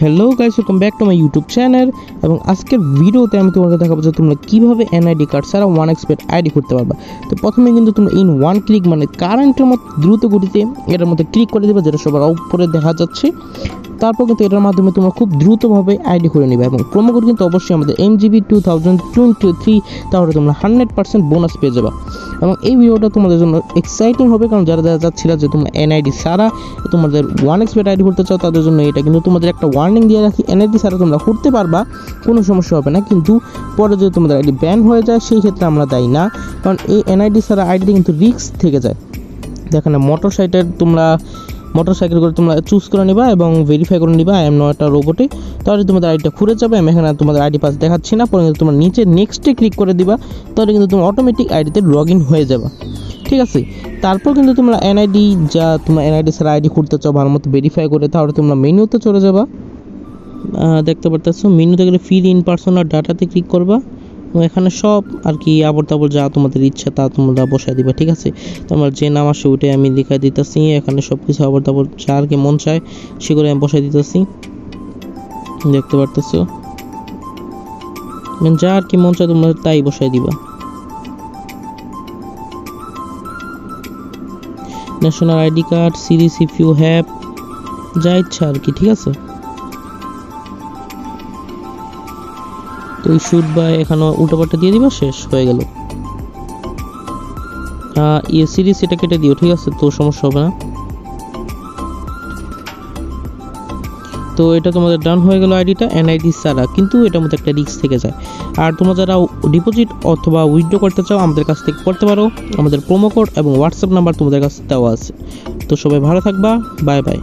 Hello guys, welcome back to my YouTube channel. এবং আজকের ভিডিওতে আমি তোমাকে দেখাবো যে তোমরা কীভাবে এনআইডি কার্ড ছাড়া OneXBet আইডি করতে পারবা। তো প্রথমে কিন্তু তোমরা ইন ওয়ান ক্লিক মানে কারেন্টের মতো দ্রুত গতিতে এটার মধ্যে ক্লিক করে দেবে, যেটা সবার উপরে দেখা যাচ্ছে। তারপর কিন্তু এটার মাধ্যমে তোমরা খুব দ্রুতভাবে আইডি করে নেবে এবং প্রোমো কোড কিন্তু অবশ্যই আমাদের MGB 2023, তাহলে তোমরা 100% বোনাস পেয়ে যাবে। এবং এই ভিডিওটা তোমাদের জন্য এক্সাইটিং হবে, কারণ যারা যারা চাচ্ছিল যে তোমরা এনআইডি ছাড়া তোমাদের OneXBet আইডি করতে চাও, তাদের জন্য এটা কিন্তু তোমাদের একটা ওয়ার্নিং দিয়ে রাখি। এনআইডি ছাড়া তোমরা করতে পারবা, কোনো সমস্যা হবে না, কিন্তু পরে যদি তোমাদের আইডি ব্যান হয়ে যায় সেই ক্ষেত্রে আমরা দায়ী না, কারণ এই এনআইডি ছাড়া আইডিতে কিন্তু রিস্ক থেকে যায়। দেখেন মোটরসাইকেল করে তোমরা চুজ করে নিবা এবং ভেরিফাই করে নিবা আই এম নট আ রোবটে, তাহলে তোমাদের আইডিটা খুলে যাবে। আমি এখানে তোমাদের আইডি পাস দেখাচ্ছি না, পরে কিন্তু তোমরা নিচে নেক্সটে ক্লিক করে দিবা, তাহলে কিন্তু তুমি অটোমেটিক আইডিতে লগ ইন হয়ে যাবে। ঠিক আছে, তারপর কিন্তু তোমরা তোমরা এনআইডি ছাড়া আইডি করতে চাও ভালো মতো ভেরিফাই করে, তাহলে তোমরা মেনুতে চলে যাবা। দেখতে পারতেছো মেনুতে গেলে ফিল ইন পার্সোনাল ডাটাতে ক্লিক করবা এবং এখানে সব আর কি আবল তাবল যা তোমাদের ইচ্ছা তা তোমরা বসাই দিবা। ঠিক আছে, তোমার যে নাম আসে ওইটাই আমি লিখে দিতেছি। এখানে সব কিছু আবল তাবল যা আর কি মন চায় সেগুলো আমি বসাই দিতেছি। দেখতে পারতেছো যা আর কি মন চায় তোমরা তাই বসাই দিবা। National ID card, series if you have, যা ইচ্ছা আর কি। ঠিক আছে, তো এই শুট বা এখানে উল্টোপাল্টা দিয়ে দিবা, শেষ হয়ে গেল। সিরিজ এটা কেটে দিও, ঠিক আছে, তো সমস্যা হবে না। তো এটা তোমাদের ডান হয়ে গেল আইডিটা এনআইডি ছাড়া, কিন্তু এটার মধ্যে একটা রিস্ক থেকে যায়। আর তোমরা যারা ডিপোজিট অথবা উইথড্র করতে চাও আমাদের কাছ থেকে করতে পারো, আমাদের প্রোমো কোড এবং হোয়াটসঅ্যাপ নাম্বার তোমাদের কাছে দেওয়া আছে। তো সবাই ভালো থাকবা, বাই বাই।